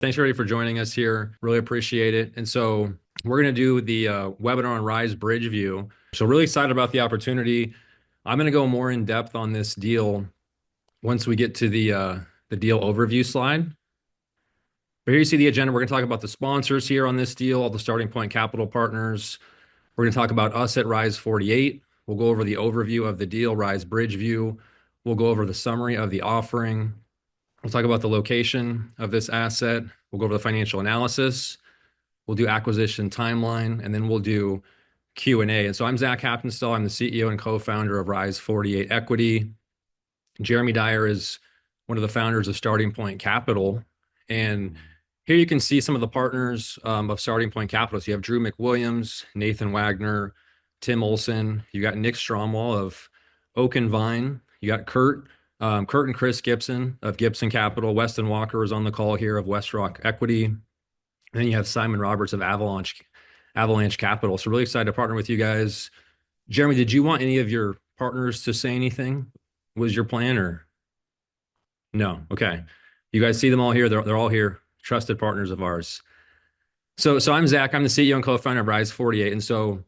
Thanks everybody for joining us here. Really appreciate it. And so we're going to do the webinar on Rise Bridgeview. So really excited about the opportunity. I'm going to go more in depth on this deal once we get to the deal overview slide. But here you see the agenda. We're going to talk about the sponsors here on this deal, all the starting point capital partners. We're going to talk about us at Rise 48. We'll go over the overview of the deal, Rise Bridgeview. We'll go over the summary of the offering. We'll talk about the location of this asset. We'll go over the financial analysis. We'll do acquisition timeline, and then we'll do Q&A. And so I'm Zach Happenstall. I'm the CEO and co-founder of Rise 48 Equity. Jeremy Dyer is one of the founders of Starting Point Capital. And here you can see some of the partners of Starting Point Capital. So you have Drew McWilliams, Nathan Wagner, Tim Olson. You got Nick Stromwall of Oak and Vine. You got Kurt and Chris Gibson of Gibson Capital. Weston Walker is on the call here of West Rock Equity. And then you have Simon Roberts of Avalanche Capital. So really excited to partner with you guys. Jeremy, did you want any of your partners to say anything? Was your plan or no? Okay. You guys see them all here. They're all here. Trusted partners of ours. So I'm Zach. I'm the CEO and co-founder of Rise 48. And so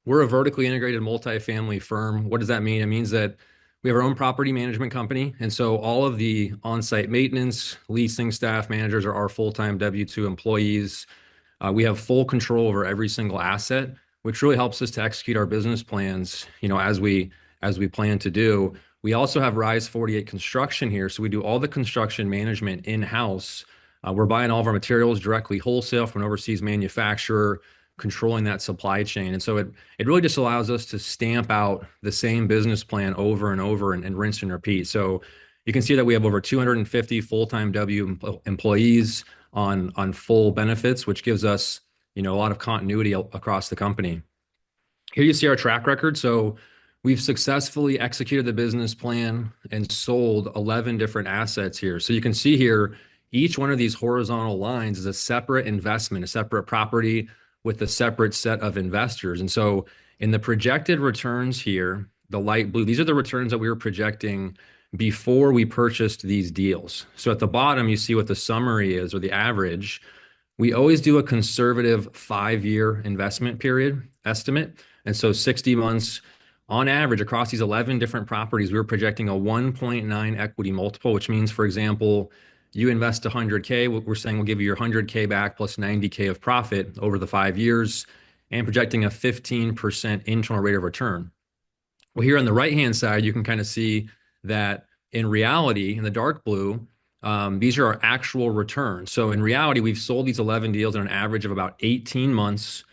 we're a vertically integrated multifamily firm. What does that mean? It means that we have our own property management company. And so all of the on-site maintenance, leasing staff managers are our full-time W-2 employees. We have full control over every single asset, which really helps us to execute our business plans, as we plan to do. We also have Rise 48 Construction here. So we do all the construction management in-house. We're buying all of our materials directly wholesale from an overseas manufacturer, controlling that supply chain. And so it really just allows us to stamp out the same business plan over and over and rinse and repeat. So you can see that we have over 250 full-time employees on full benefits, which gives us, a lot of continuity across the company. Here you see our track record. So we've successfully executed the business plan and sold 11 different assets here. So you can see here, each one of these horizontal lines is a separate investment, a separate property with a separate set of investors. And so in the projected returns here, the light blue, these are the returns that we were projecting before we purchased these deals. So at the bottom, you see what the summary is, or the average. We always do a conservative 5-year investment period estimate. And so 60 months on average across these 11 different properties, we were projecting a 1.9 equity multiple, which means, for example, you invest 100K, we're saying we'll give you your 100K back plus 90K of profit over the 5 years, and projecting a 15% internal rate of return. Well, here on the right-hand side, you can kind of see that in reality, in the dark blue, these are our actual returns. So in reality, we've sold these 11 deals on an average of about 18 months.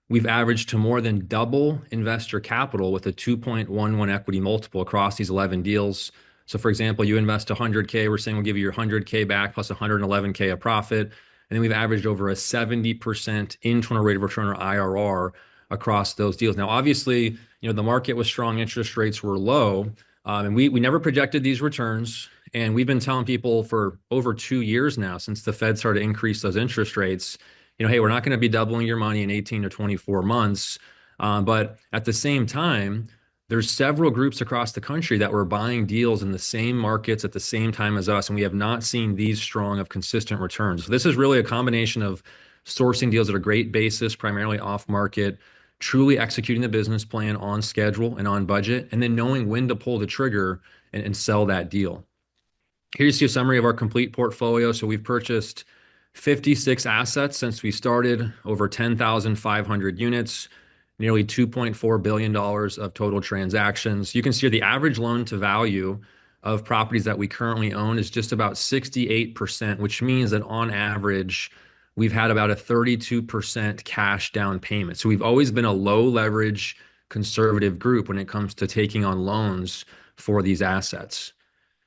We've averaged to more than double investor capital with a 2.11 equity multiple across these 11 deals. So for example, you invest 100K, we're saying we'll give you your 100K back plus 111K of profit. And then we've averaged over a 70% internal rate of return, or IRR, across those deals. Now, obviously, the market was strong, interest rates were low, and we never projected these returns. And we've been telling people for over 2 years now, since the Fed started to increase those interest rates, hey, we're not going to be doubling your money in 18 to 24 months. But at the same time, there's several groups across the country that were buying deals in the same markets at the same time as us, and we have not seen these strong of consistent returns. So this is really a combination of sourcing deals at a great basis, primarily off market, truly executing the business plan on schedule and on budget, and then knowing when to pull the trigger and sell that deal. Here you see a summary of our complete portfolio. So we've purchased 56 assets since we started, over 10,500 units, nearly $2.4 billion of total transactions. You can see the average loan to value of properties that we currently own is just about 68%, which means that on average, we've had about a 32% cash down payment. So we've always been a low leverage conservative group when it comes to taking on loans for these assets.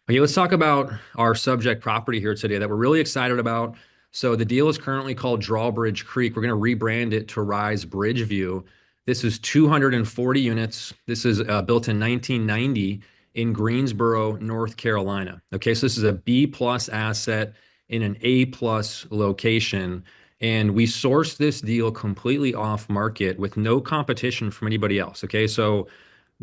Okay, let's talk about our subject property here today that we're really excited about. So the deal is currently called Drawbridge Creek. We're going to rebrand it to Rise Bridgeview. This is 240 units. This is built in 1990 in Greensboro, North Carolina. Okay, so this is a B plus asset in an A plus location. And we sourced this deal completely off market with no competition from anybody else. Okay, so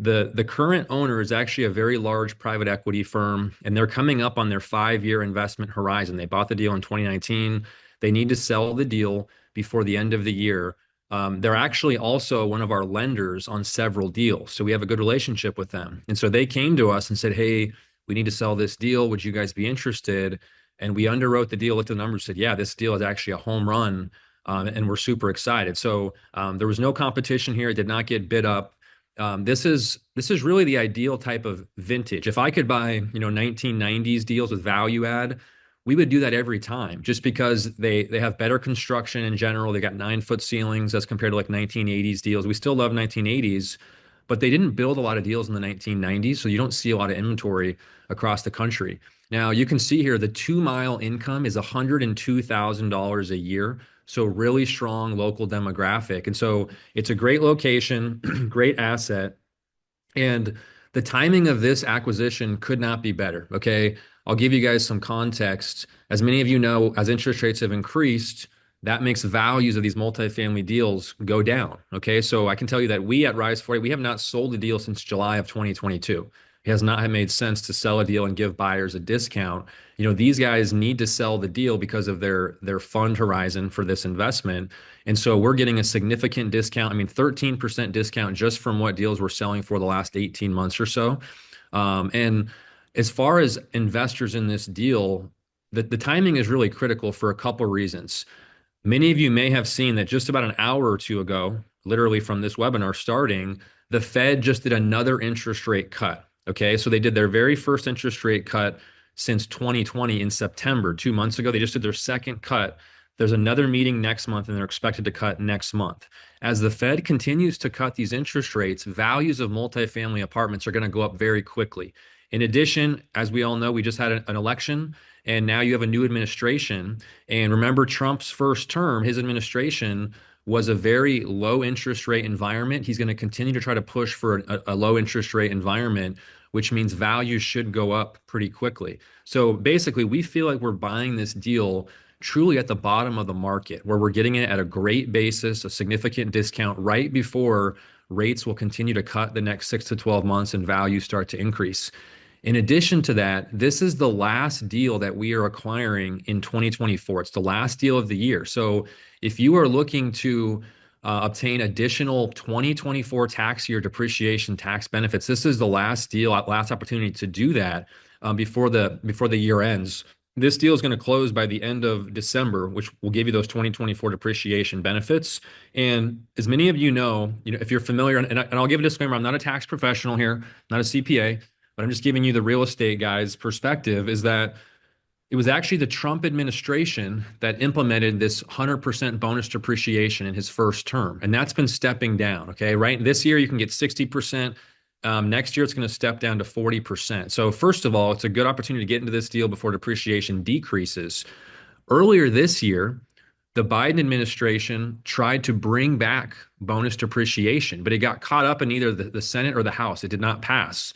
The current owner is actually a very large private equity firm, and they're coming up on their 5-year investment horizon. They bought the deal in 2019. They need to sell the deal before the end of the year. They're actually also one of our lenders on several deals, so we have a good relationship with them. And so they came to us and said, "Hey, we need to sell this deal. Would you guys be interested?" And we underwrote the deal, looked at the numbers, said, "Yeah, this deal is actually a home run." And we're super excited. So there was no competition here. It did not get bid up. This is really the ideal type of vintage. If I could buy, 1990s deals with value add, we would do that every time just because they have better construction in general. They got 9-foot ceilings as compared to like 1980s deals. We still love 1980s, but they didn't build a lot of deals in the 1990s, so you don't see a lot of inventory across the country. Now you can see here the 2 mile income is $102,000 a year. So really strong local demographic. And so it's a great location, great asset. And the timing of this acquisition could not be better. Okay. I'll give you guys some context. As many of you know, as interest rates have increased, that makes values of these multifamily deals go down. Okay. So I can tell you that we at Rise 40, we have not sold a deal since July of 2022. It has not made sense to sell a deal and give buyers a discount. These guys need to sell the deal because of their fund horizon for this investment. And so we're getting a significant discount. I mean, 13% discount just from what deals we're selling for the last 18 months or so. And as far as investors in this deal, the timing is really critical for a couple of reasons. Many of you may have seen that just about an hour or two ago, literally from this webinar starting, the Fed just did another interest rate cut. Okay, so they did their very first interest rate cut since 2020 in September, 2 months ago. They just did their second cut. There's another meeting next month, and they're expected to cut next month. As the Fed continues to cut these interest rates, values of multifamily apartments are going to go up very quickly. In addition, as we all know, we just had an election, and now you have a new administration. And remember, Trump's first term, his administration was a very low interest rate environment. He's going to continue to try to push for a low interest rate environment, which means values should go up pretty quickly. So basically, we feel like we're buying this deal truly at the bottom of the market, where we're getting it at a great basis, a significant discount right before rates will continue to cut the next 6 to 12 months and values start to increase. In addition to that, this is the last deal that we are acquiring in 2024. It's the last deal of the year. So if you are looking to obtain additional 2024 tax year depreciation tax benefits, this is the last deal, last opportunity to do that before the year ends. This deal is going to close by the end of December, which will give you those 2024 depreciation benefits. And as many of you know, if you're familiar, and I'll give a disclaimer, I'm not a tax professional here, not a CPA, but I'm just giving you the real estate guy's perspective, is that it was actually the Trump administration that implemented this 100% bonus depreciation in his first term. And that's been stepping down. Okay. Right. This year you can get 60%. Next year it's going to step down to 40%. So first of all, it's a good opportunity to get into this deal before depreciation decreases. Earlier this year, the Biden administration tried to bring back bonus depreciation, but it got caught up in either the Senate or the House. It did not pass.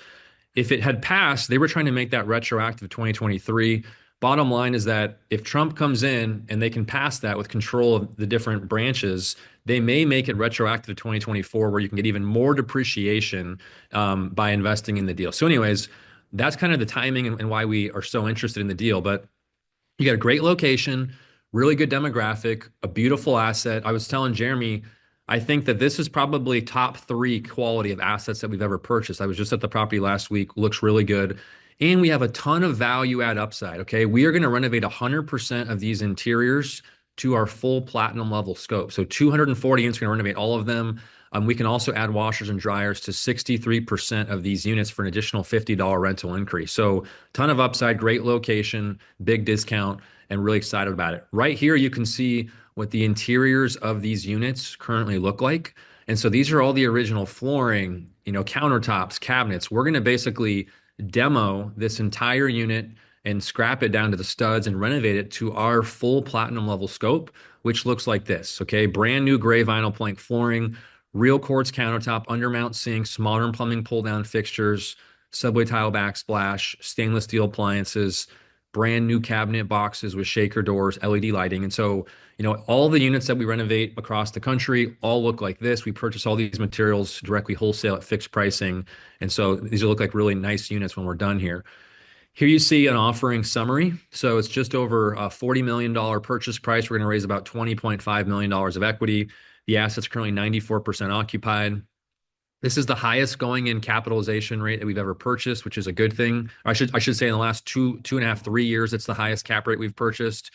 If it had passed, they were trying to make that retroactive 2023. Bottom line is that if Trump comes in and they can pass that with control of the different branches, they may make it retroactive to 2024, where you can get even more depreciation by investing in the deal. So anyways, that's kind of the timing and why we are so interested in the deal. But you got a great location, really good demographic, a beautiful asset. I was telling Jeremy, I think that this is probably top 3 quality of assets that we've ever purchased. I was just at the property last week, looks really good. And we have a ton of value add upside. Okay. We are going to renovate 100% of these interiors to our full platinum level scope. So 240 units, we're going to renovate all of them. We can also add washers and dryers to 63% of these units for an additional $50 rental increase. So ton of upside, great location, big discount, and really excited about it. Right here, you can see what the interiors of these units currently look like. And so these are all the original flooring, countertops, cabinets. We're going to basically demo this entire unit and scrap it down to the studs and renovate it to our full platinum level scope, which looks like this. Okay. Brand new gray vinyl plank flooring, real quartz countertop, undermount sinks, modern plumbing pull down fixtures, subway tile backsplash, stainless steel appliances, brand new cabinet boxes with shaker doors, LED lighting. And so, all the units that we renovate across the country all look like this. We purchase all these materials directly wholesale at fixed pricing. And so these will look like really nice units when we're done here. Here you see an offering summary. So it's just over a $40 million purchase price. We're going to raise about $20.5 million of equity. The asset's currently 94% occupied. This is the highest going in capitalization rate that we've ever purchased, which is a good thing. I should say in the last two and a half, 3 years, it's the highest cap rate we've purchased.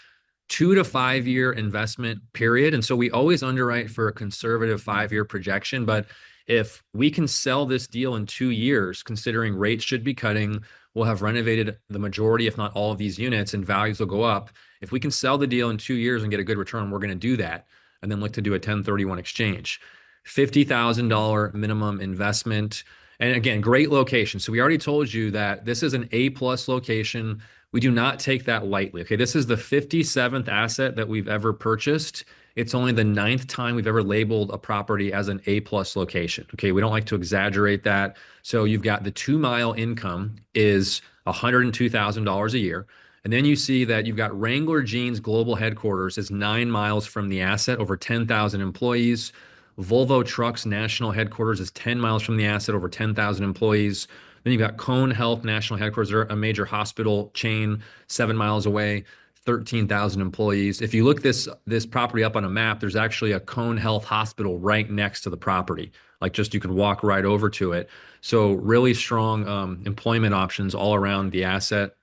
2 to 5 year investment period. And so we always underwrite for a conservative 5 year projection. But if we can sell this deal in 2 years, considering rates should be cutting, we'll have renovated the majority, if not all of these units, and values will go up. If we can sell the deal in 2 years and get a good return, we're going to do that and then look to do a 1031 exchange. $50,000 minimum investment. And again, great location. So we already told you that this is an A+ location. We do not take that lightly. Okay, this is the 57th asset that we've ever purchased. It's only the 9th time we've ever labeled a property as an A+ location. Okay, we don't like to exaggerate that. So you've got the 2 mile income is $102,000 a year. And then you see that you've got Wrangler Jeans global headquarters is 9 miles from the asset, over 10,000 employees. Volvo Trucks national headquarters is 10 miles from the asset, over 10,000 employees. Then you've got Cone Health national headquarters, they're a major hospital chain, 7 miles away, 13,000 employees. If you look this property up on a map, there's actually a Cone Health hospital right next to the property. Like just you can walk right over to it. So really strong employment options all around the asset.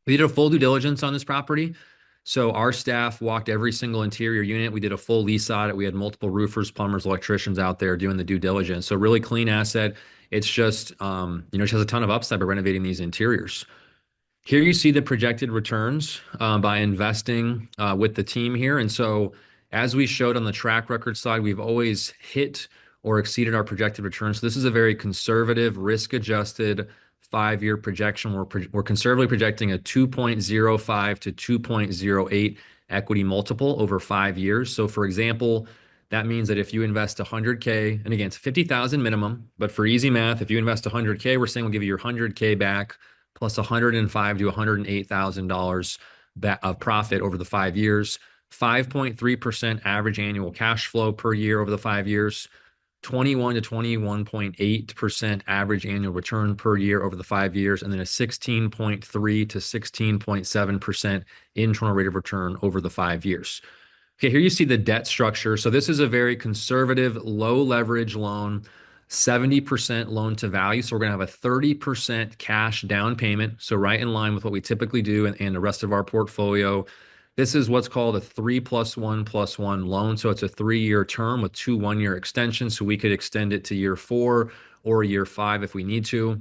We did a full due diligence on this property. So our staff walked every single interior unit. We did a full lease audit. We had multiple roofers, plumbers, electricians out there doing the due diligence. So really clean asset. It's just, it has a ton of upside by renovating these interiors. Here you see the projected returns by investing with the team here. And so as we showed on the track record side, we've always hit or exceeded our projected returns. So this is a very conservative, risk-adjusted 5 year projection. We're conservatively projecting a 2.05 to 2.08 equity multiple over 5 years. So for example, that means that if you invest 100K, and again, it's 50,000 minimum, but for easy math, if you invest 100K, we're saying we'll give you your 100K back plus $105,000 to $108,000 of profit over the 5 years, 5.3% average annual cash flow per year over the 5 years, 21 to 21.8% average annual return per year over the 5 years, and then a 16.3 to 16.7% internal rate of return over the 5 years. Okay, here you see the debt structure. So this is a very conservative, low leverage loan, 70% loan to value. So we're going to have a 30% cash down payment. So right in line with what we typically do and the rest of our portfolio. This is what's called a 3+1+1 loan. So it's a 3 year term with 2 1 year extensions. So we could extend it to year 4 or year 5 if we need to.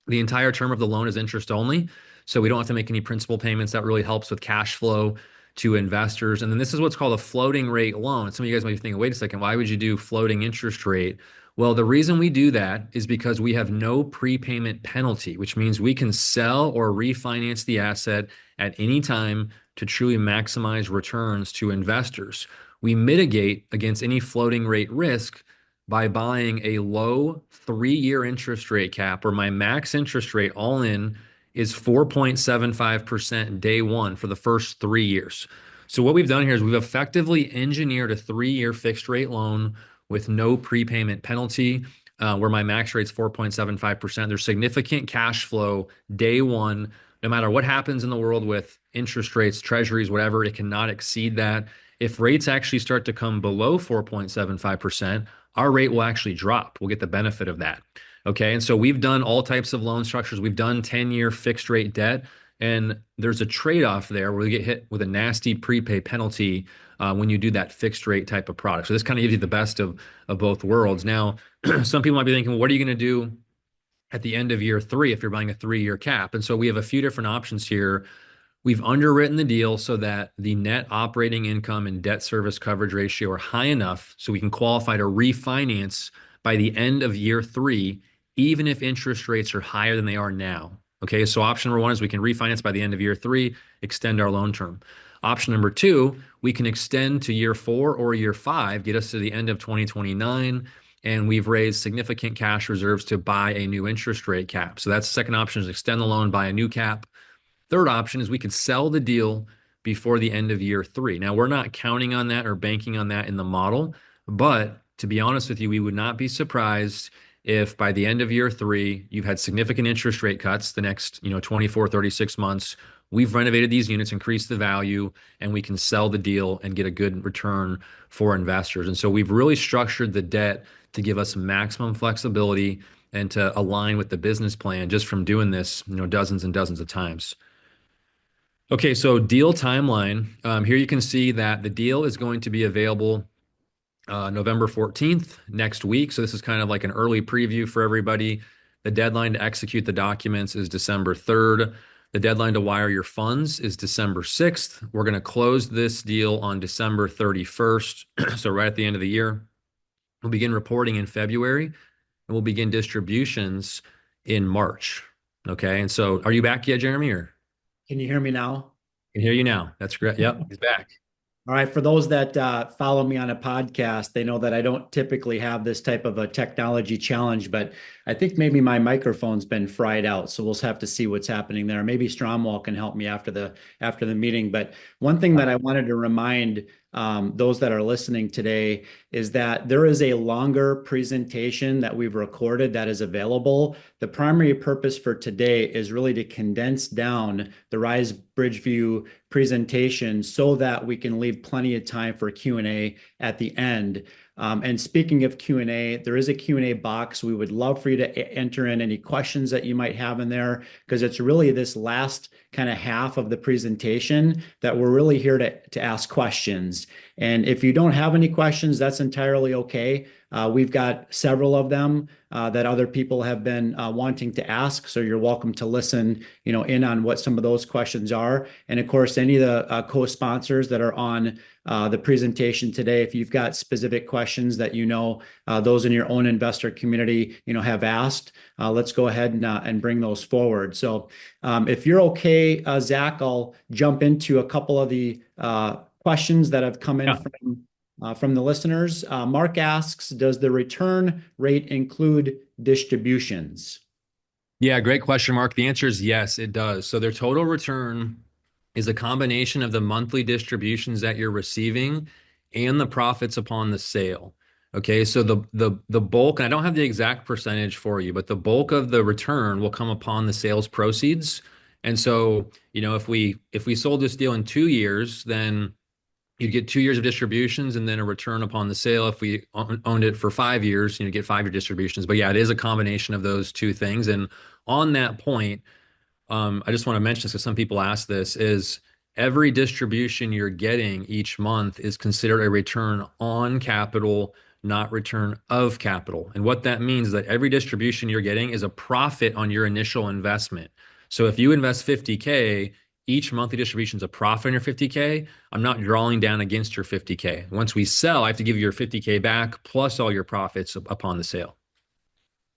The entire term of the loan is interest only. So we don't have to make any principal payments. That really helps with cash flow to investors. And then this is what's called a floating rate loan. Some of you guys might be thinking, wait a second, why would you do floating interest rate? Well, the reason we do that is because we have no prepayment penalty, which means we can sell or refinance the asset at any time to truly maximize returns to investors. We mitigate against any floating rate risk by buying a low 3 year interest rate cap, where my max interest rate all in is 4.75% day one for the first 3 years. So what we've done here is we've effectively engineered a 3 year fixed rate loan with no prepayment penalty, where my max rate's 4.75%. There's significant cash flow day one. No matter what happens in the world with interest rates, treasuries, whatever, it cannot exceed that. If rates actually start to come below 4.75%, our rate will actually drop. We'll get the benefit of that. Okay, and so we've done all types of loan structures. We've done 10-year fixed rate debt, and there's a trade-off there where we get hit with a nasty prepay penalty when you do that fixed rate type of product. So this kind of gives you the best of both worlds. Now, some people might be thinking, well, what are you going to do at the end of year 3 if you're buying a 3 year cap? And so we have a few different options here. We've underwritten the deal so that the net operating income and debt service coverage ratio are high enough so we can qualify to refinance by the end of year 3, even if interest rates are higher than they are now. Okay, so option number 1 is we can refinance by the end of year 3, extend our loan term. Option number 2, we can extend to year 4 or year 5, get us to the end of 2029, and we've raised significant cash reserves to buy a new interest rate cap. So that's the second option, is extend the loan, buy a new cap. Third option is we could sell the deal before the end of year three. Now, we're not counting on that or banking on that in the model, but to be honest with you, we would not be surprised if by the end of year three, you've had significant interest rate cuts the next, 24, 36 months. We've renovated these units, increased the value, and we can sell the deal and get a good return for investors. And so we've really structured the debt to give us maximum flexibility and to align with the business plan just from doing this, dozens and dozens of times. Okay, so deal timeline. Here you can see that the deal is going to be available November 14th next week. So this is kind of like an early preview for everybody. The deadline to execute the documents is December 3rd. The deadline to wire your funds is December 6th. We're going to close this deal on December 31st. So right at the end of the year. We'll begin reporting in February and we'll begin distributions in March. Okay. And so are you back yet, Jeremy, or? Can you hear me now? I can hear you now. That's great. Yep, he's back. All right. For those that follow me on a podcast, they know that I don't typically have this type of a technology challenge, but I think maybe my microphone's been fried out. So we'll have to see what's happening there. Maybe Stromwall can help me after the meeting. But one thing that I wanted to remind those that are listening today is that there is a longer presentation that we've recorded that is available. The primary purpose for today is really to condense down the Rise Bridgeview presentation so that we can leave plenty of time for Q&A at the end. And speaking of Q&A, there is a Q&A box. We would love for you to enter in any questions that you might have in there, because it's really this last kind of half of the presentation that we're really here to ask questions. And if you don't have any questions, that's entirely okay. We've got several of them that other people have been wanting to ask. So you're welcome to listen, in on what some of those questions are. And of course, any of the co-sponsors that are on the presentation today, if you've got specific questions that those in your own investor community, have asked, let's go ahead and bring those forward. So if you're okay, Zach, I'll jump into a couple of the questions that have come in from the listeners. Mark asks, does the return rate include distributions? Yeah, great question, Mark. The answer is yes, it does. So their total return is a combination of the monthly distributions that you're receiving and the profits upon the sale. Okay, so the bulk, and I don't have the exact percentage for you, but the bulk of the return will come upon the sales proceeds. And so, if we sold this deal in 2 years, then you'd get 2 years of distributions and then a return upon the sale. If we owned it for 5 years, get 5-year distributions. But yeah, it is a combination of those two things. And on that point, I just want to mention this because some people ask this, is every distribution you're getting each month is considered a return on capital, not return of capital. And what that means is that every distribution you're getting is a profit on your initial investment. So if you invest 50K, each monthly distribution is a profit on your 50K. I'm not drawing down against your 50K. Once we sell, I have to give you your 50K back plus all your profits upon the sale.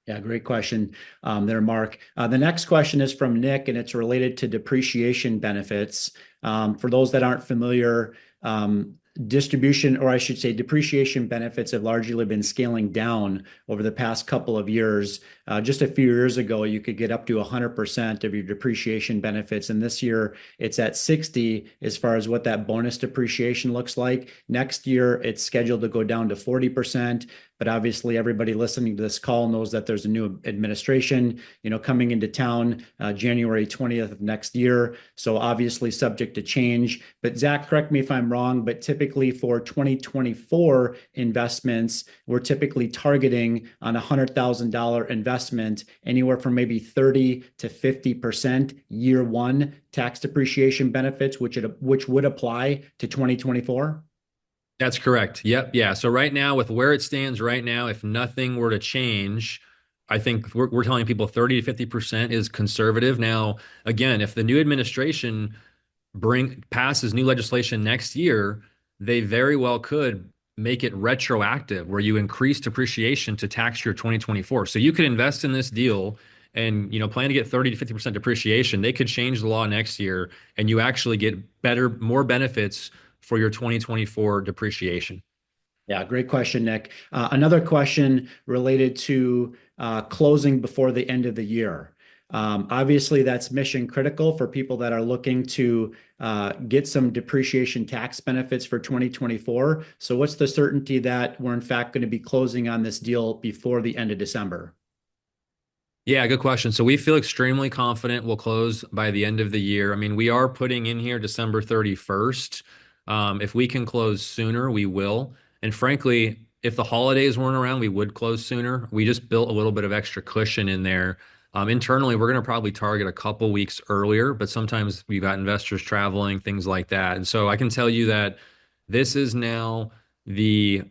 Yeah, great question there, Mark. The next question is from Nick, and it's related to depreciation benefits. For those that aren't familiar, depreciation benefits have largely been scaling down over the past couple of years. Just a few years ago, you could get up to 100% of your depreciation benefits. And this year it's at 60 as far as what that bonus depreciation looks like. Next year, it's scheduled to go down to 40%. But obviously, everybody listening to this call knows that there's a new administration, coming into town January 20th of next year. So obviously subject to change. But Zach, correct me if I'm wrong, but typically for 2024 investments, we're typically targeting on a $100,000 investment anywhere from maybe 30 to 50% year one tax depreciation benefits, which would apply to 2024. That's correct. Yep. Yeah. So right now, with where it stands right now, if nothing were to change, I think we're telling people 30 to 50% is conservative. Now, again, if the new administration passes new legislation next year, they very well could make it retroactive where you increase depreciation to tax year 2024. So you could invest in this deal and plan to get 30 to 50% depreciation. They could change the law next year and you actually get more benefits for your 2024 depreciation. Yeah, great question, Nick. Another question related to closing before the end of the year. Obviously, that's mission critical for people that are looking to get some depreciation tax benefits for 2024. So, what's the certainty that we're in fact going to be closing on this deal before the end of December? Yeah, good question. So we feel extremely confident we'll close by the end of the year. I mean, we are putting in here December 31st. If we can close sooner, we will. And frankly, if the holidays weren't around, we would close sooner. We just built a little bit of extra cushion in there. Internally, we're going to probably target a couple weeks earlier, but sometimes we've got investors traveling, things like that. And so I can tell you that this is now the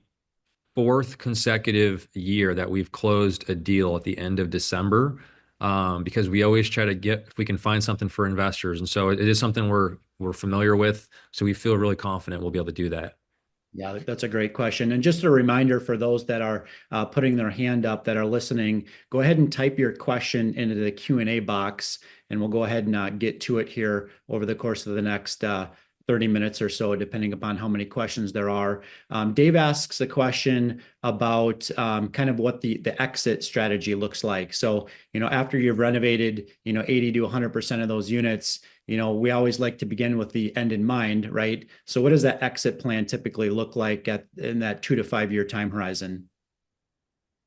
fourth consecutive year that we've closed a deal at the end of December, because we always try to get if we can find something for investors. And so it is something we're familiar with. So we feel really confident we'll be able to do that. Yeah, that's a great question. And just a reminder for those that are putting their hand up that are listening, go ahead and type your question into the Q&A box, and we'll go ahead and get to it here over the course of the next 30 minutes or so, depending upon how many questions there are. Dave asks a question about kind of what the exit strategy looks like. So, after you've renovated, 80 to 100% of those units, we always like to begin with the end in mind, right? So what does that exit plan typically look like in that 2 to 5 year time horizon?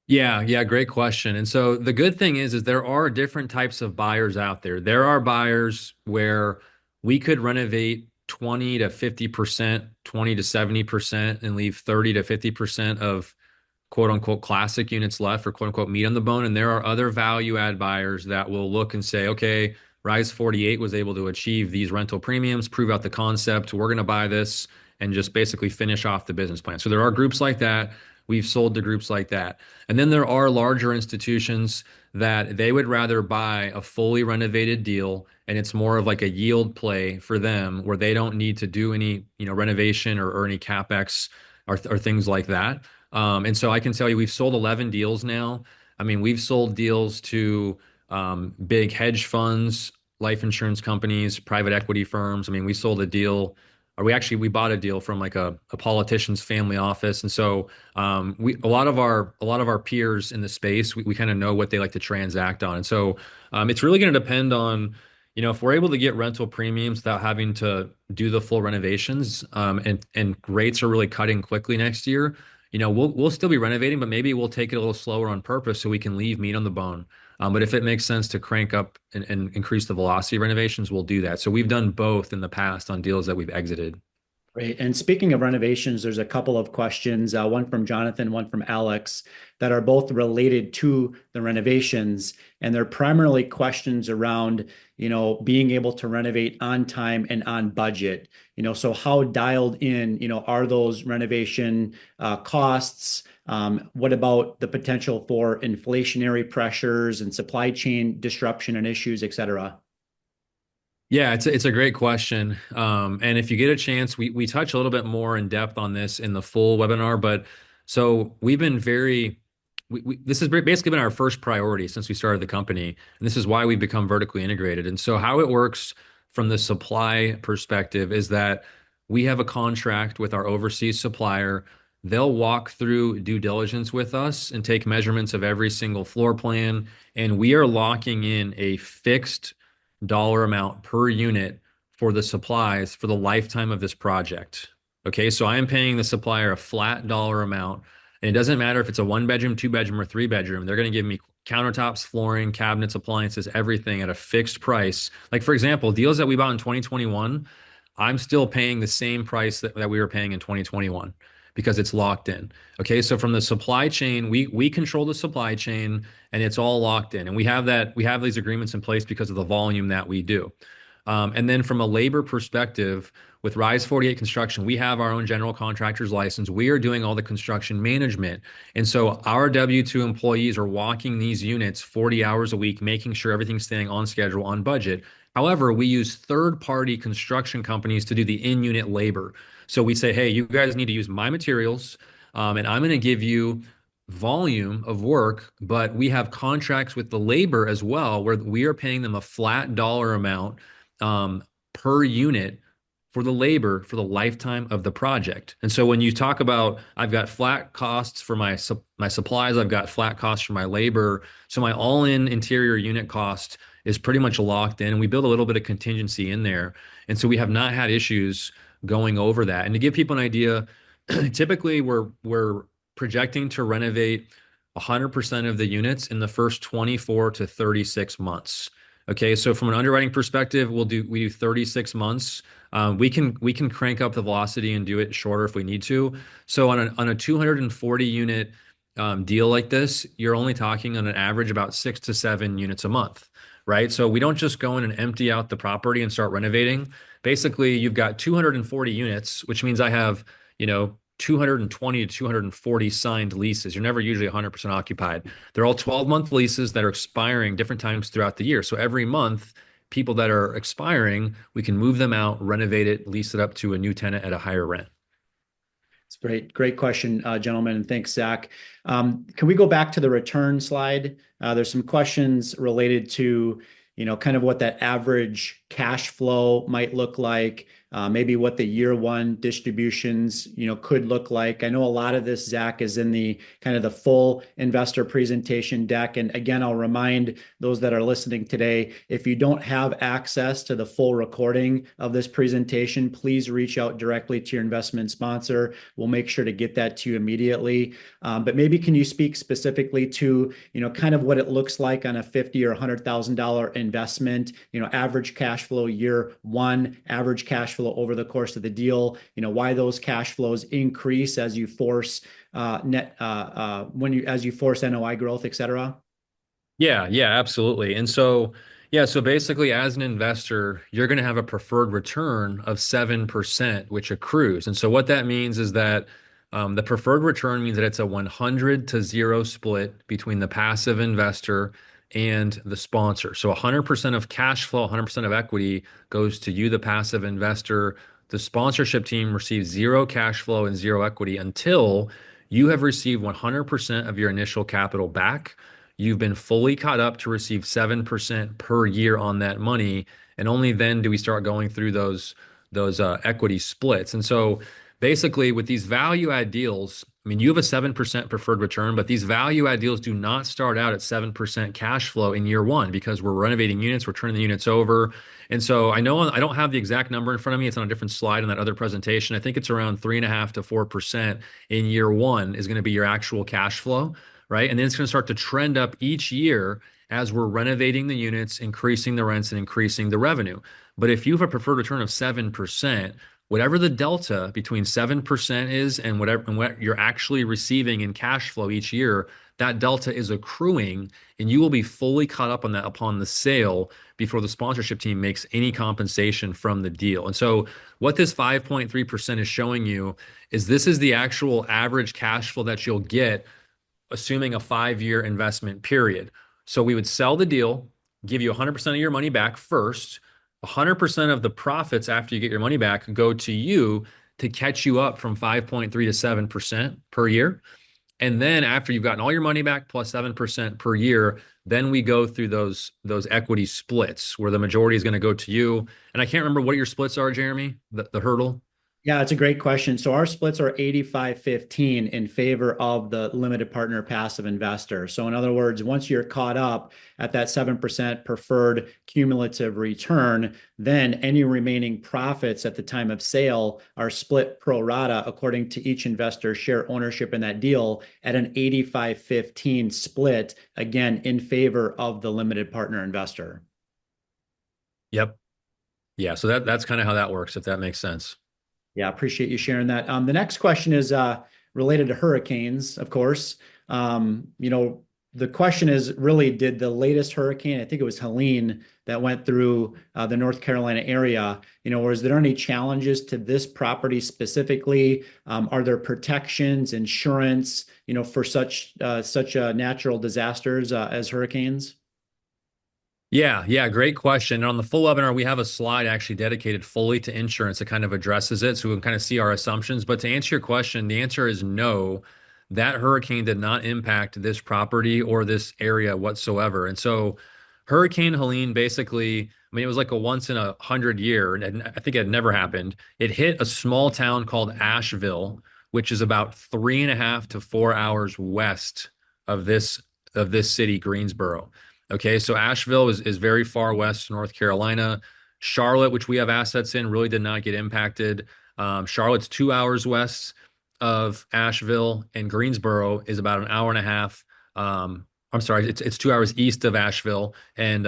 Yeah, yeah, great question. And so the good thing is there are different types of buyers out there. There are buyers where we could renovate 20 to 50%, 20 to 70% and leave 30 to 50% of quote unquote classic units left or quote unquote meat on the bone. And there are other value add buyers that will look and say, okay, Rise 48 was able to achieve these rental premiums, prove out the concept. We're going to buy this and just basically finish off the business plan. So there are groups like that. We've sold to groups like that. And then there are larger institutions that they would rather buy a fully renovated deal and it's more of like a yield play for them where they don't need to do any, renovation or any capex or things like that. And so I can tell you, we've sold 11 deals now. I mean, we've sold deals to big hedge funds, life insurance companies, private equity firms. I mean, we sold a deal, or we bought a deal from like a politician's family office. And so we a lot of our peers in the space, we kind of know what they like to transact on. And so it's really going to depend on, if we're able to get rental premiums without having to do the full renovations, and rates are really cutting quickly next year, we'll still be renovating, but maybe we'll take it a little slower on purpose so we can leave meat on the bone. But if it makes sense to crank up and increase the velocity of renovations, we'll do that. So we've done both in the past on deals that we've exited. Great. And speaking of renovations, there's a couple of questions, one from Jonathan, one from Alex, that are both related to the renovations. And they're primarily questions around, being able to renovate on time and on budget. So how dialed in, are those renovation costs? What about the potential for inflationary pressures and supply chain disruption and issues, et cetera? Yeah, it's a great question. And if you get a chance, we touch a little bit more in depth on this in the full webinar. But so we've been this has basically been our first priority since we started the company. And this is why we've become vertically integrated. And so how it works from the supply perspective is that we have a contract with our overseas supplier. They'll walk through due diligence with us and take measurements of every single floor plan. And we are locking in a fixed dollar amount per unit for the supplies for the lifetime of this project. Okay, so I am paying the supplier a flat dollar amount, and it doesn't matter if it's a 1 bedroom, 2 bedroom, or 3 bedroom. They're going to give me countertops, flooring, cabinets, appliances, everything at a fixed price. Like, for example, deals that we bought in 2021, I'm still paying the same price that we were paying in 2021 because it's locked in. Okay, so from the supply chain, we control the supply chain and it's all locked in. And we have these agreements in place because of the volume that we do. And then from a labor perspective, with Rise 48 Construction, we have our own general contractor's license. We are doing all the construction management. And so our W-2 employees are walking these units 40 hours a week, making sure everything's staying on schedule, on budget. However, we use third-party construction companies to do the in-unit labor. So we say, hey, you guys need to use my materials, and I'm going to give you volume of work, but we have contracts with the labor as well, where we are paying them a flat dollar amount per unit for the labor for the lifetime of the project. And so when you talk about, I've got flat costs for my supplies, I've got flat costs for my labor. So my all-in interior unit cost is pretty much locked in. And we build a little bit of contingency in there. And so we have not had issues going over that. And to give people an idea, typically we're projecting to renovate 100% of the units in the first 24 to 36 months. Okay, so from an underwriting perspective, we do 36 months. We can crank up the velocity and do it shorter if we need to. So on a 240 unit deal like this, you're only talking on an average about 6 to 7 units a month, right? So we don't just go in and empty out the property and start renovating. Basically, you've got 240 units, which means I have, 220 to 240 signed leases. You're never usually 100% occupied. They're all 12-month leases that are expiring different times throughout the year. So every month, people that are expiring, we can move them out, renovate it, lease it up to a new tenant at a higher rent. It's great. Great question, gentlemen. And thanks, Zach. Can we go back to the return slide? There's some questions related to, kind of what that average cash flow might look like, maybe what the year one distributions, could look like. I know a lot of this, Zach, is in the kind of the full investor presentation deck. And again, I'll remind those that are listening today, if you don't have access to the full recording of this presentation, please reach out directly to your investment sponsor. We'll make sure to get that to you immediately. But maybe can you speak specifically to, kind of what it looks like on a $50,000 or $100,000 investment, average cash flow year one, average cash flow over the course of the deal, why those cash flows increase as you force as you force NOI growth, et cetera? Yeah, yeah, absolutely. And so, yeah, so basically, as an investor, you're going to have a preferred return of 7%, which accrues. And so, what that means is that the preferred return means that it's a 100 to 0 split between the passive investor and the sponsor. So, 100% of cash flow, 100% of equity goes to you, the passive investor. The sponsorship team receives zero cash flow and zero equity until you have received 100% of your initial capital back. You've been fully caught up to receive 7% per year on that money, and only then do we start going through those equity splits. And so basically with these value add deals, I mean, you have a 7% preferred return, but these value add deals do not start out at 7% cash flow in year one because we're renovating units, we're turning the units over. And so I know I don't have the exact number in front of me. It's on a different slide in that other presentation. I think it's around 3.5 to 4% in year one is going to be your actual cash flow, right? And then it's going to start to trend up each year as we're renovating the units, increasing the rents, and increasing the revenue. But if you have a preferred return of 7%, whatever the delta between 7% is and what you're actually receiving in cash flow each year, that delta is accruing, and you will be fully caught up on that upon the sale before the sponsorship team makes any compensation from the deal. And so what this 5.3% is showing you is this is the actual average cash flow that you'll get assuming a 5-year investment period. So we would sell the deal, give you 100% of your money back first. 100% of the profits after you get your money back go to you to catch you up from 5.3 to 7% per year. And then after you've gotten all your money back plus 7% per year, then we go through those equity splits where the majority is going to go to you. And I can't remember what your splits are, Jeremy, the hurdle. Yeah, it's a great question. So our splits are 85-15 in favor of the limited partner passive investor. So in other words, once you're caught up at that 7% preferred cumulative return, then any remaining profits at the time of sale are split pro rata according to each investor's share ownership in that deal at an 85-15 split, again, in favor of the limited partner investor. Yep. Yeah. So that's kind of how that works, if that makes sense. Yeah, appreciate you sharing that. The next question is related to hurricanes, of course. The question is really, did the latest hurricane, I think it was Helene, that went through the North Carolina area, was there any challenges to this property specifically? Are there protections, insurance, for such natural disasters as hurricanes? Yeah, yeah, great question. And on the full webinar, we have a slide actually dedicated fully to insurance that kind of addresses it. So we can kind of see our assumptions. But to answer your question, the answer is no. That hurricane did not impact this property or this area whatsoever. And so Hurricane Helene basically, I mean, it was like a once in 100 year, and I think it had never happened. It hit a small town called Asheville, which is about 3.5 to 4 hours west of this city, Greensboro. Okay, so Asheville is very far west, North Carolina. Charlotte, which we have assets in, really did not get impacted. Charlotte's 2 hours west of Asheville, and Greensboro is about an hour and a half. I'm sorry, it's 2 hours east of Asheville, and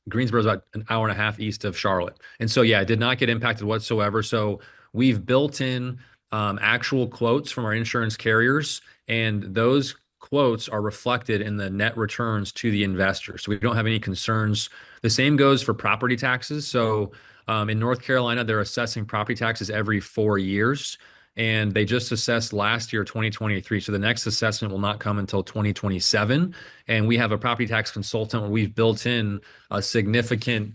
Greensboro is about an hour and a half east of Charlotte. And so, yeah, it did not get impacted whatsoever. So we've built in actual quotes from our insurance carriers, and those quotes are reflected in the net returns to the investor. So we don't have any concerns. The same goes for property taxes. So in North Carolina, they're assessing property taxes every 4 years. And they just assessed last year, 2023. So the next assessment will not come until 2027. And we have a property tax consultant where we've built in a significant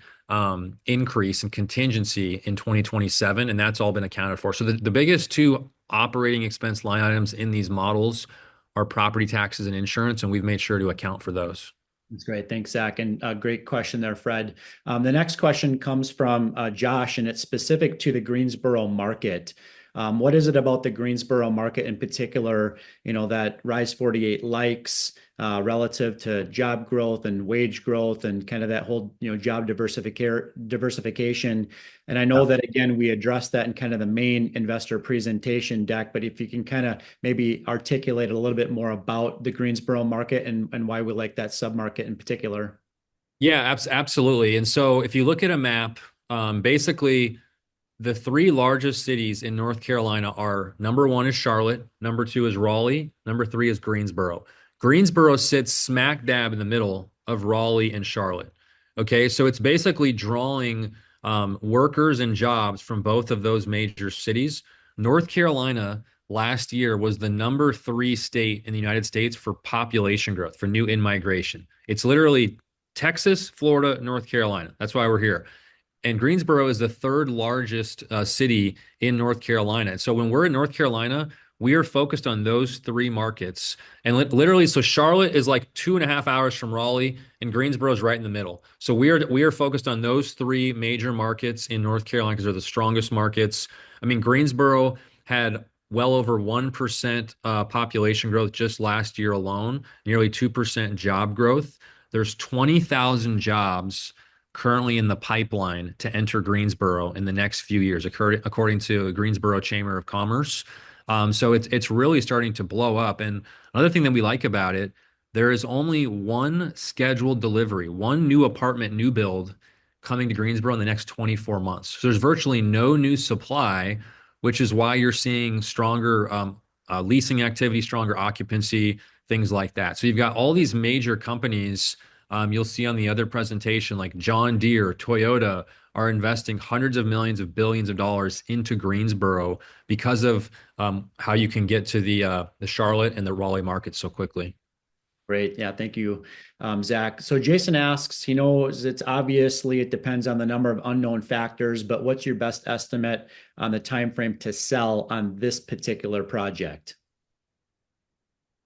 increase in contingency in 2027. And that's all been accounted for. So the biggest two operating expense line items in these models are property taxes and insurance, and we've made sure to account for those. That's great. Thanks, Zach. And a great question there, Fred. The next question comes from Josh, and it's specific to the Greensboro market. What is it about the Greensboro market in particular, that Rise 48 likes relative to job growth and wage growth and kind of that whole, job diversification? And I know that, again, we addressed that in kind of the main investor presentation deck, but if you can kind of maybe articulate a little bit more about the Greensboro market and why we like that submarket in particular. Yeah, absolutely. And so if you look at a map, basically the three largest cities in North Carolina are number one is Charlotte, number two is Raleigh, number three is Greensboro. Greensboro sits smack dab in the middle of Raleigh and Charlotte. Okay, so it's basically drawing workers and jobs from both of those major cities. North Carolina last year was the number three state in the United States for population growth, for new in-migration. It's literally Texas, Florida, North Carolina. That's why we're here. And Greensboro is the third largest city in North Carolina. And so when we're in North Carolina, we are focused on those three markets. And literally, so Charlotte is like 2.5 hours from Raleigh, and Greensboro is right in the middle. So we are focused on those three major markets in North Carolina because they're the strongest markets. I mean, Greensboro had well over 1% population growth just last year alone, nearly 2% job growth. There's 20,000 jobs currently in the pipeline to enter Greensboro in the next few years, according to the Greensboro Chamber of Commerce. So it's really starting to blow up. And another thing that we like about it, there is only one scheduled delivery, one new apartment, new build coming to Greensboro in the next 24 months. So there's virtually no new supply, which is why you're seeing stronger leasing activity, stronger occupancy, things like that. So you've got all these major companies you'll see on the other presentation, like John Deere, Toyota, are investing hundreds of millions of billions of dollars into Greensboro because of how you can get to the Charlotte and the Raleigh markets so quickly. Great. Yeah, thank you, Zach. So Jason asks, he knows it's obviously it depends on the number of unknown factors, but what's your best estimate on the time frame to sell on this particular project?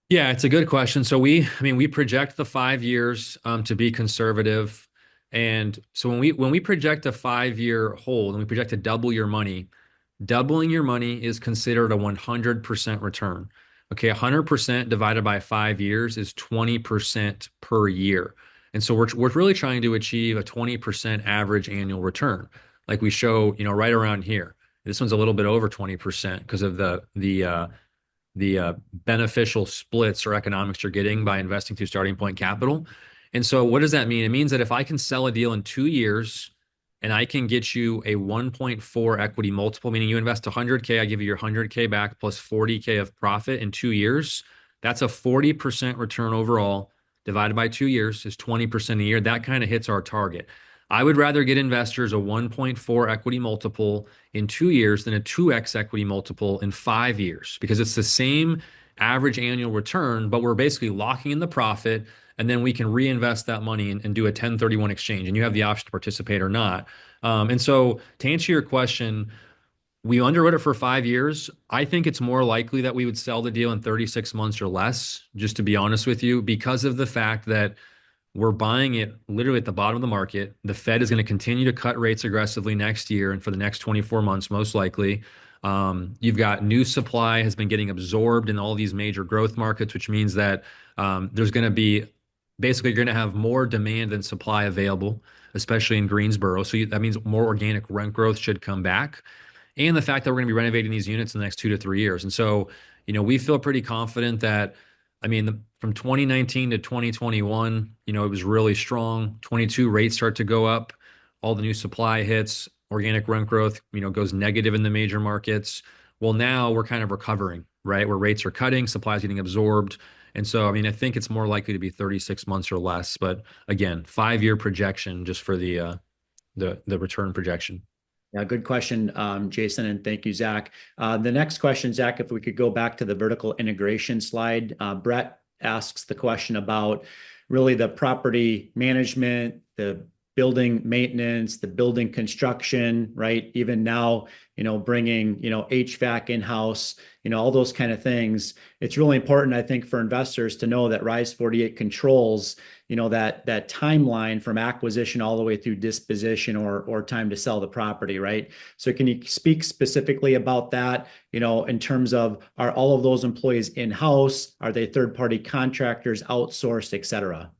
Yeah, it's a good question. So we project the 5 years to be conservative. And so when we project a 5 year hold and we project to double your money, doubling your money is considered a 100% return. Okay, 100% divided by 5 years is 20% per year. And so we're really trying to achieve a 20% average annual return, like we show, right around here. This one's a little bit over 20% because of the beneficial splits or economics you're getting by investing through starting point capital. And so what does that mean? It means that if I can sell a deal in 2 years and I can get you a 1.4 equity multiple, meaning you invest 100K, I give you your 100K back plus 40K of profit in 2 years. That's a 40% return overall divided by 2 years is 20% a year. That kind of hits our target. I would rather get investors a 1.4 equity multiple in 2 years than a 2x equity multiple in 5 years because it's the same average annual return, but we're basically locking in the profit and then we can reinvest that money and do a 1031 exchange. And you have the option to participate or not. And so to answer your question, we underwrote it for 5 years. I think it's more likely that we would sell the deal in 36 months or less, just to be honest with you, because of the fact that we're buying it literally at the bottom of the market. The Fed is going to continue to cut rates aggressively next year and for the next 24 months, most likely. You've got new supply has been getting absorbed in all these major growth markets, which means that there's going to be basically you're going to have more demand than supply available, especially in Greensboro. So that means more organic rent growth should come back. And the fact that we're going to be renovating these units in the next 2 to 3 years. And so, we feel pretty confident that, from 2019 to 2021, it was really strong. 22 rates start to go up, all the new supply hits, organic rent growth, goes negative in the major markets. Well, now we're kind of recovering, right? Where rates are cutting, supply is getting absorbed. And so, I think it's more likely to be 36 months or less. But again, 5-year projection just for the return projection. Yeah, good question, Jason, and thank you, Zach. The next question, Zach, if we could go back to the vertical integration slide. Brett asks the question about really the property management, the building maintenance, the building construction, right? Even now, bringing, HVAC in-house, all those kind of things. It's really important, I think, for investors to know that Rise 48 controls, that timeline from acquisition all the way through disposition or time to sell the property, right? So can you speak specifically about that, in terms of, are all of those employees in-house? Are they third-party contractors, outsourced, et cetera?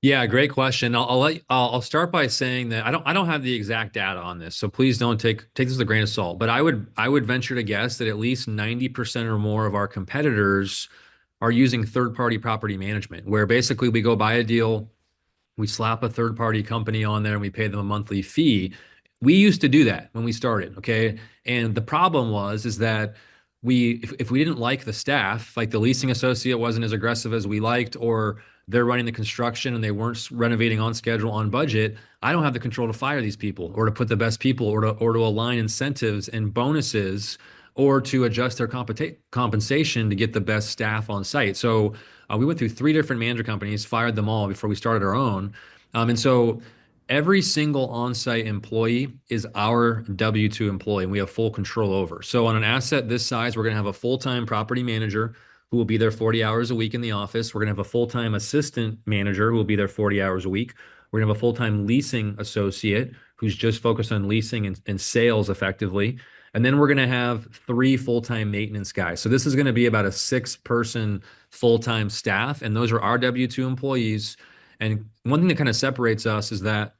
Yeah, great question. I'll start by saying that I don't have the exact data on this, so please don't take this with a grain of salt. But I would venture to guess that at least 90% or more of our competitors are using third-party property management, where basically we go buy a deal, we slap a third-party company on there, and we pay them a monthly fee. We used to do that when we started, okay? And the problem is that if we didn't like the staff, like the leasing associate wasn't as aggressive as we liked, or they're running the construction and they weren't renovating on schedule, on budget, I don't have the control to fire these people or to put the best people or to align incentives and bonuses or to adjust their compensation to get the best staff on site. So we went through 3 different manager companies, fired them all before we started our own. And so every single on-site employee is our W-2 employee, and we have full control over. So on an asset this size, we're going to have a full-time property manager who will be there 40 hours a week in the office. We're going to have a full-time assistant manager who will be there 40 hours a week. We're going to have a full-time leasing associate who's just focused on leasing and sales effectively. And then we're going to have 3 full-time maintenance guys. So this is going to be about a 6-person full-time staff, and those are our W-2 employees. And one thing that kind of separates us is that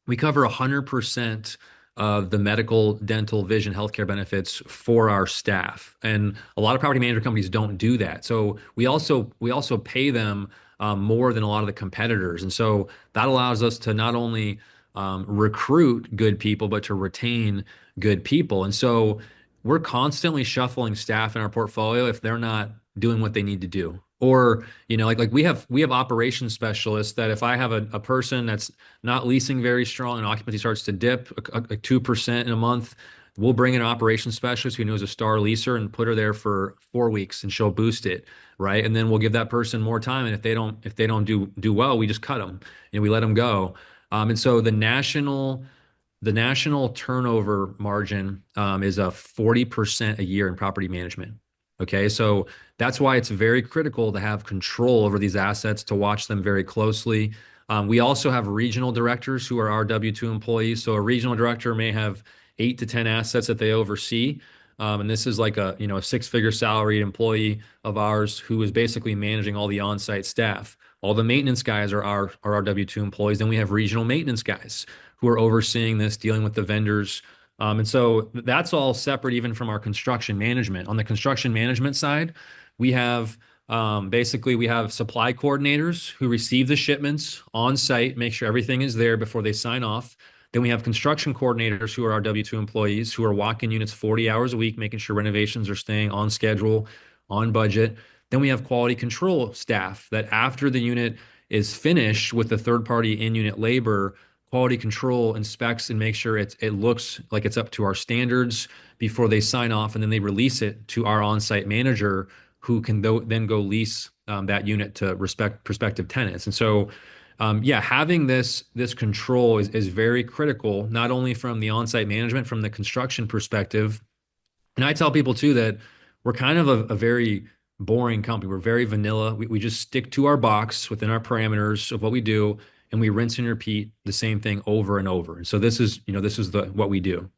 we cover 100% of the medical, dental, vision, healthcare benefits for our staff. And a lot of property management companies don't do that. So we also pay them more than a lot of the competitors. And so that allows us to not only recruit good people, but to retain good people. And so we're constantly shuffling staff in our portfolio if they're not doing what they need to do. Or, like we have operations specialists that if I have a person that's not leasing very strong and occupancy starts to dip 2% in a month, we'll bring in an operations specialist who knows a star leaser and put her there for 4 weeks and she'll boost it, right? And then we'll give that person more time. And if they don't do well, we just cut them and we let them go. And so the national turnover margin is a 40% a year in property management. Okay, so that's why it's very critical to have control over these assets, to watch them very closely. We also have regional directors who are our W-2 employees. So a regional director may have 8 to 10 assets that they oversee. And this is like a 6-figure salaried employee of ours who is basically managing all the on-site staff. All the maintenance guys are our W-2 employees. Then we have regional maintenance guys who are overseeing this, dealing with the vendors. And so that's all separate even from our construction management. On the construction management side, we have basically we have supply coordinators who receive the shipments on site, make sure everything is there before they sign off. Then we have construction coordinators who are our W-2 employees who are walking units 40 hours a week, making sure renovations are staying on schedule, on budget. Then we have quality control staff that after the unit is finished with the third-party in-unit labor, quality control inspects and makes sure it looks like it's up to our standards before they sign off, and then they release it to our on-site manager who can then go lease that unit to prospective tenants. And so, having this control is very critical, not only from the on-site management, from the construction perspective. And I tell people too that we're kind of a very boring company. We're very vanilla. We just stick to our box within our parameters of what we do, and we rinse and repeat the same thing over and over. And so this is what we do.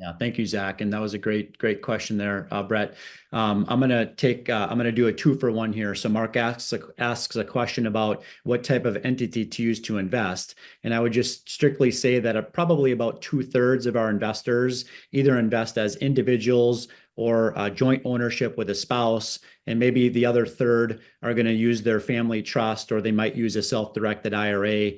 Yeah, thank you, Zach. And that was a great question there, Brett. I'm gonna do a two for one here. So Mark asks a question about what type of entity to use to invest, and I would just strictly say that probably about 2/3 of our investors either invest as individuals or joint ownership with a spouse, and maybe the other third are going to use their family trust, or they might use a self-directed IRA,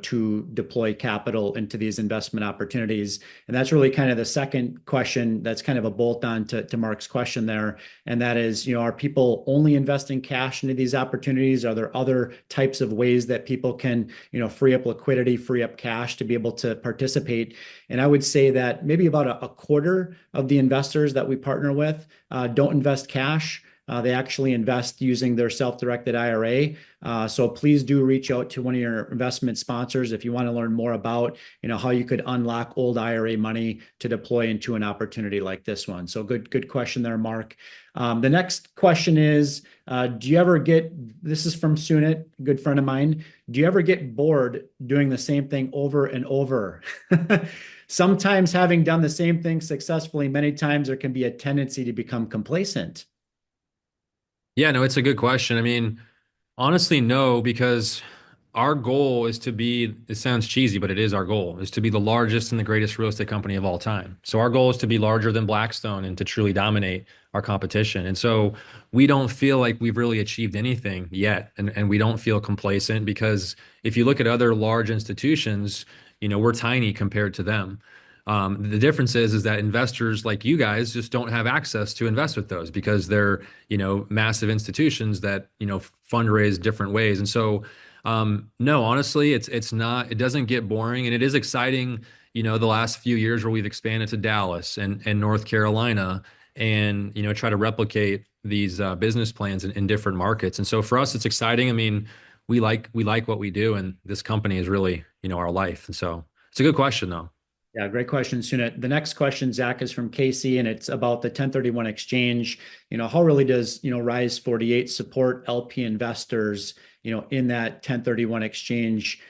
to deploy capital into these investment opportunities. And that's really kind of the second question that's kind of a bolt on to Mark's question there. And that is, are people only investing cash into these opportunities? Are there other types of ways that people can, free up liquidity, free up cash to be able to participate? And I would say that maybe about a quarter of the investors that we partner with don't invest cash. They actually invest using their self-directed IRA. So please do reach out to one of your investment sponsors if you want to learn more about, how you could unlock old IRA money to deploy into an opportunity like this one. So good question there, Mark. The next question is, this is from Sunit, a good friend of mine. Do you ever get bored doing the same thing over and over? Sometimes having done the same thing successfully many times, there can be a tendency to become complacent. Yeah, no, it's a good question. I mean, honestly, no, because our goal is to be, it sounds cheesy, but it is our goal, is to be the largest and the greatest real estate company of all time. So our goal is to be larger than Blackstone and to truly dominate our competition. And so we don't feel like we've really achieved anything yet. And we don't feel complacent because if you look at other large institutions, we're tiny compared to them. The difference is that investors like you guys just don't have access to invest with those because they're, massive institutions that, fundraise different ways. And so, no, honestly, it's not, it doesn't get boring, and it is exciting, the last few years where we've expanded to Dallas and North Carolina and, try to replicate these business plans in different markets. And so for us, it's exciting. I mean, we like what we do, and this company is really, our life. And so it's a good question though. Yeah, great question, Sunit. The next question, Zach, is from Casey, and it's about the 1031 exchange. How really does, Rise 48 support LP investors, in that 1031 exchange,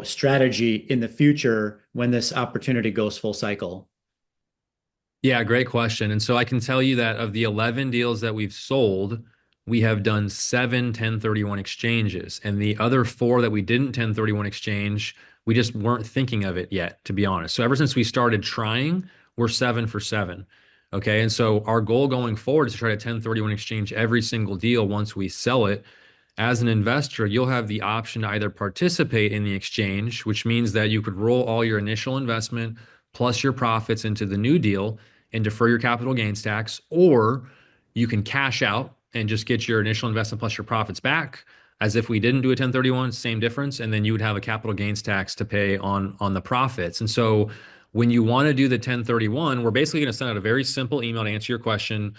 strategy in the future when this opportunity goes full cycle? Yeah, great question. And so I can tell you that of the 11 deals that we've sold, we have done 7 1031 exchanges. And the other 4 that we didn't 1031 exchange, we just weren't thinking of it yet, to be honest. So ever since we started trying, we're 7 for 7. Okay. And so our goal going forward is to try to 1031 exchange every single deal once we sell it. As an investor, you'll have the option to either participate in the exchange, which means that you could roll all your initial investment plus your profits into the new deal and defer your capital gains tax, or you can cash out and just get your initial investment plus your profits back as if we didn't do a 1031, same difference, and then you would have a capital gains tax to pay on the profits. And so when you want to do the 1031, we're basically going to send out a very simple email to answer your question,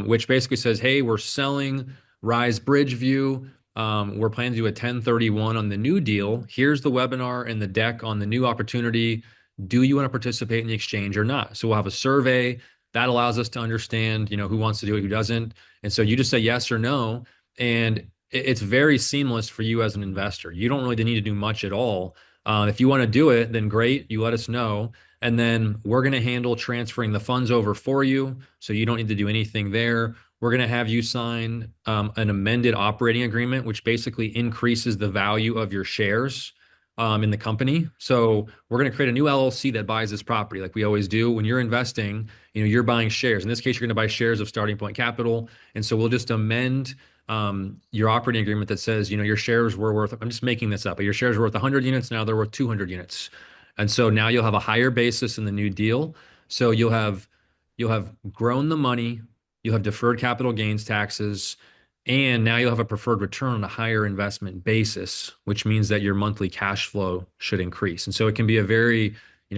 which basically says, hey, we're selling Rise Bridgeview. We're planning to do a 1031 on the new deal. Here's the webinar and the deck on the new opportunity. Do you want to participate in the exchange or not? So we'll have a survey that allows us to understand, who wants to do it, who doesn't. And so you just say yes or no. And it's very seamless for you as an investor. You don't really need to do much at all. If you want to do it, then great. You let us know. And then we're going to handle transferring the funds over for you. So you don't need to do anything there. We're going to have you sign an amended operating agreement, which basically increases the value of your shares in the company. So we're going to create a new LLC that buys this property like we always do. When you're investing, you're buying shares. In this case, you're going to buy shares of Starting Point Capital. And so we'll just amend your operating agreement that says, your shares were worth, I'm just making this up, but your shares were worth 100 units. Now they're worth 200 units. And so now you'll have a higher basis in the new deal. So you'll have grown the money, you'll have deferred capital gains taxes, and now you'll have a preferred return on a higher investment basis, which means that your monthly cash flow should increase. And so it can be a very,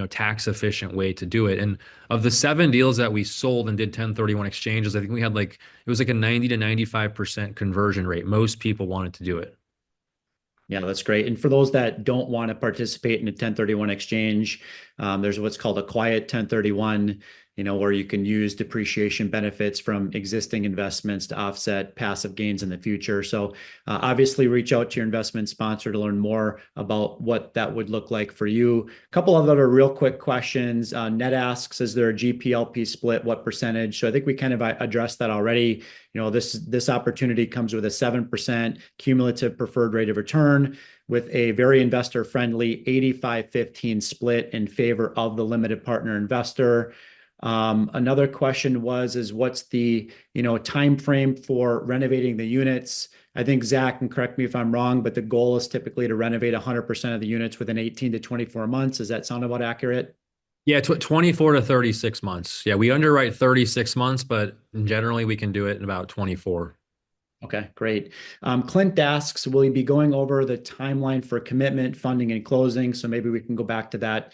tax efficient way to do it. And of the 7 deals that we sold and did 1031 exchanges, I think we had it was like a 90 to 95% conversion rate. Most people wanted to do it. Yeah, that's great. And for those that don't want to participate in a 1031 exchange, there's what's called a quiet 1031. where you can use depreciation benefits from existing investments to offset passive gains in the future. So obviously reach out to your investment sponsor to learn more about what that would look like for you. A couple of other real quick questions. Ned asks, is there a GPLP split? What percentage? So I think we kind of addressed that already. This opportunity comes with a 7% cumulative preferred rate of return with a very investor friendly 85-15 split in favor of the limited partner investor. Another question is what's the time frame for renovating the units? I think Zach can correct me if I'm wrong, but the goal is typically to renovate 100% of the units within 18 to 24 months. Does that sound about accurate? Yeah, 24 to 36 months. Yeah, we underwrite 36 months, but generally we can do it in about 24. Okay, great. Clint asks, will you be going over the timeline for commitment, funding, and closing? So maybe we can go back to that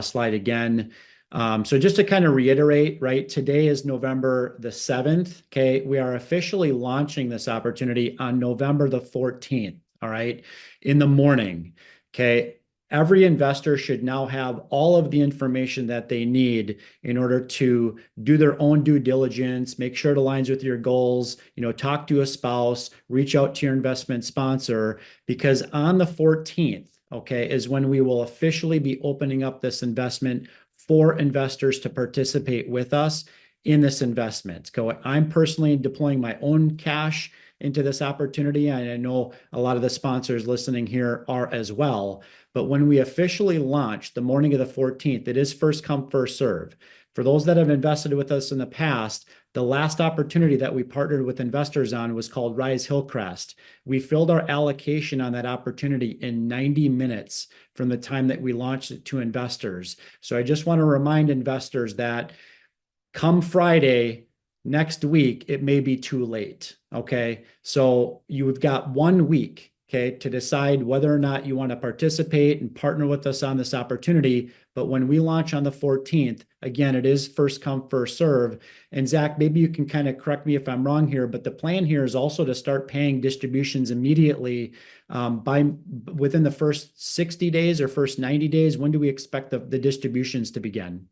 slide again. So just to kind of reiterate, right, today is November the 7th. Okay, we are officially launching this opportunity on November the 14th. All right, in the morning. Okay, every investor should now have all of the information that they need in order to do their own due diligence, make sure it aligns with your goals, talk to a spouse, reach out to your investment sponsor, because on the 14th, okay, is when we will officially be opening up this investment for investors to participate with us in this investment. I'm personally deploying my own cash into this opportunity, and I know a lot of the sponsors listening here are as well. But when we officially launch the morning of the 14th, it is first come, first serve. For those that have invested with us in the past, the last opportunity that we partnered with investors on was called Rise Hillcrest. We filled our allocation on that opportunity in 90 minutes from the time that we launched it to investors. So I just want to remind investors that come Friday next week, it may be too late. Okay. So you've got 1 week, okay, to decide whether or not you want to participate and partner with us on this opportunity. But when we launch on the 14th, again, it is first come, first serve. And Zach, maybe you can kind of correct me if I'm wrong here, but the plan here is also to start paying distributions immediately within the first 60 days or first 90 days. When do we expect the distributions to begin?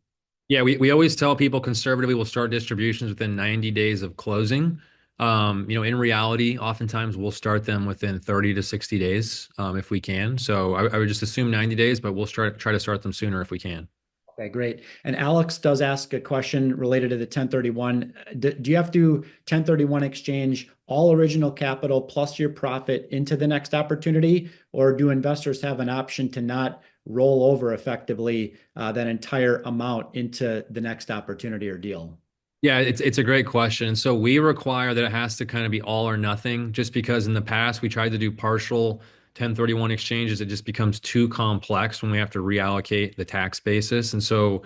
Yeah, we always tell people conservatively we'll start distributions within 90 days of closing. In reality, oftentimes we'll start them within 30 to 60 days if we can. So I would just assume 90 days, but we'll try to start them sooner if we can. Okay, great. And Alex does ask a question related to the 1031. Do you have to 1031 exchange all original capital plus your profit into the next opportunity, or do investors have an option to not roll over effectively that entire amount into the next opportunity or deal? Yeah, it's a great question. So we require that it has to kind of be all or nothing, just because in the past we tried to do partial 1031 exchanges. It just becomes too complex when we have to reallocate the tax basis. And so,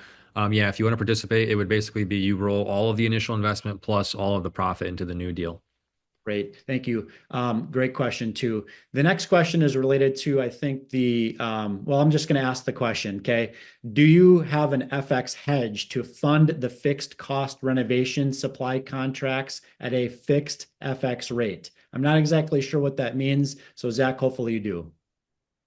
yeah, if you want to participate, it would basically be you roll all of the initial investment plus all of the profit into the new deal. Great. Thank you. Great question too. The next question is related to, I think I'm just going to ask the question. Okay. Do you have an FX hedge to fund the fixed cost renovation supply contracts at a fixed FX rate? I'm not exactly sure what that means. So Zach, hopefully you do.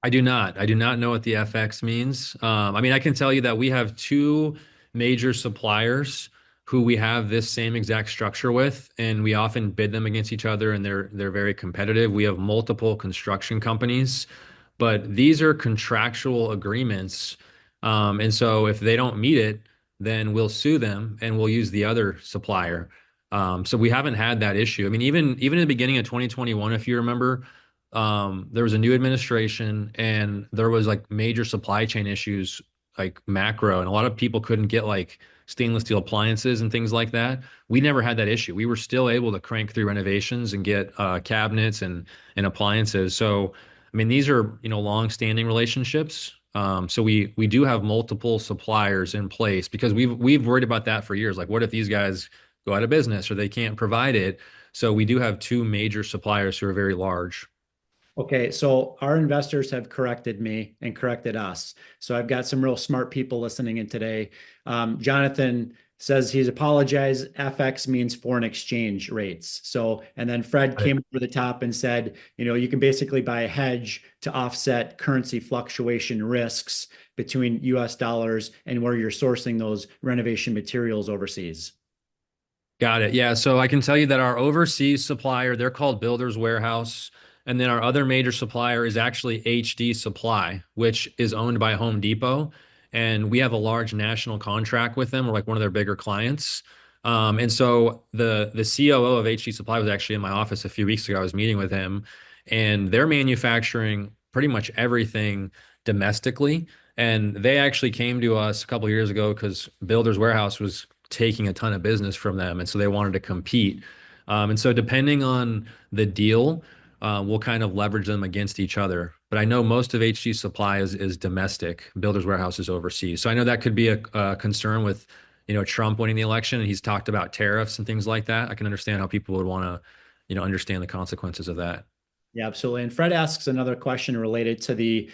I do not. I do not know what the FX means. I can tell you that we have two major suppliers who we have this same exact structure with, and we often bid them against each other, and they're very competitive. We have multiple construction companies, but these are contractual agreements. And so if they don't meet it, then we'll sue them and we'll use the other supplier. So we haven't had that issue. I mean, even in the beginning of 2021, if you remember, there was a new administration and there was like major supply chain issues, like macro, and a lot of people couldn't get like stainless steel appliances and things like that. We never had that issue. We were still able to crank through renovations and get cabinets and appliances. So, I mean, these are, long-standing relationships. So we do have multiple suppliers in place because we've worried about that for years. Like, what if these guys go out of business or they can't provide it? So we do have two major suppliers who are very large. Okay, so our investors have corrected me and corrected us. So I've got some real smart people listening in today. Jonathan, says he's apologized. FX means foreign exchange rates. So, and then Fred came over the top and said, you can basically buy a hedge to offset currency fluctuation risks between US dollars and where you're sourcing those renovation materials overseas. Got it. Yeah. So I can tell you that our overseas supplier, they're called Builders Warehouse. And then our other major supplier is actually HD Supply, which is owned by Home Depot. And we have a large national contract with them. We're like one of their bigger clients. And so the COO of HD Supply was actually in my office a few weeks ago. I was meeting with him, and they're manufacturing pretty much everything domestically. And they actually came to us a couple of years ago because Builders Warehouse was taking a ton of business from them, and so they wanted to compete. And so depending on the deal, we'll kind of leverage them against each other. But I know most of HG Supply is domestic. Builders Warehouse is overseas. So I know that could be a concern with, Trump winning the election, and he's talked about tariffs and things like that. I can understand how people would want to, understand the consequences of that. Yeah, absolutely. And Fred asks another question related to the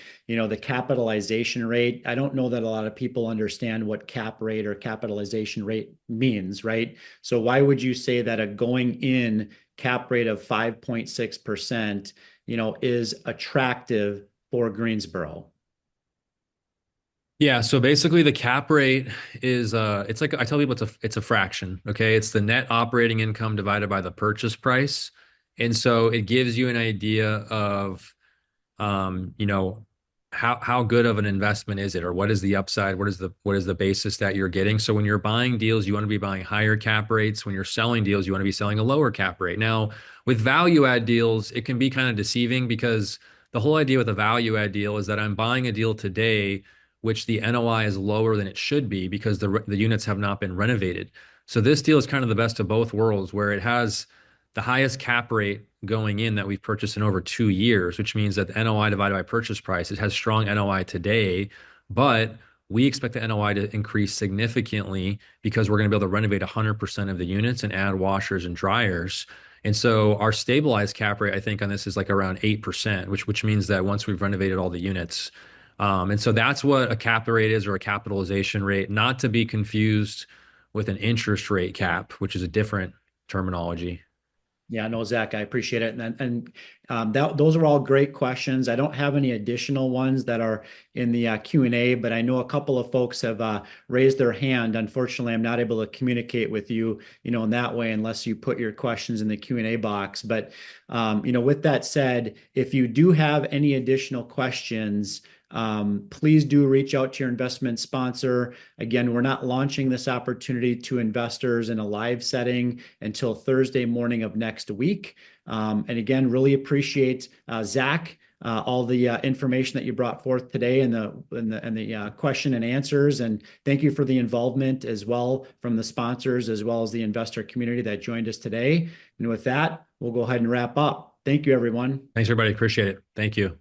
capitalization rate. I don't know that a lot of people understand what cap rate or capitalization rate means, right? So why would you say that a going in cap rate of 5.6%, is attractive for Greensboro? Yeah, so basically the cap rate is it's like I tell people it's a fraction, okay? It's the net operating income divided by the purchase price. And so it gives you an idea of how good of an investment is it, or what is the upside? What is the basis that you're getting? So when you're buying deals, you want to be buying higher cap rates. When you're selling deals, you want to be selling a lower cap rate. Now, with value add deals, it can be kind of deceiving because the whole idea with a value add deal is that I'm buying a deal today, which the NOI is lower than it should be because the units have not been renovated. So this deal is kind of the best of both worlds, where it has the highest cap rate going in that we've purchased in over 2 years, which means that the NOI divided by purchase price, it has strong NOI today, but we expect the NOI to increase significantly because we're going to be able to renovate 100% of the units and add washers and dryers. And so our stabilized cap rate, I think, on this is like around 8%, which means that once we've renovated all the units. And so that's what a cap rate is, or a capitalization rate, not to be confused with an interest rate cap, which is a different terminology. Yeah, no, Zach, I appreciate it. And those are all great questions. I don't have any additional ones that are in the Q&A, but I know a couple of folks have raised their hand. Unfortunately, I'm not able to communicate with you, in that way unless you put your questions in the Q&A box. But, with that said, if you do have any additional questions, please do reach out to your investment sponsor. Again, we're not launching this opportunity to investors in a live setting until Thursday morning of next week. And again, really appreciate Zach, all the information that you brought forth today, and the question and answers. And thank you for the involvement as well from the sponsors as well as the investor community that joined us today. And with that, we'll go ahead and wrap up. Thank you, everyone. Thanks, everybody. Appreciate it. Thank you.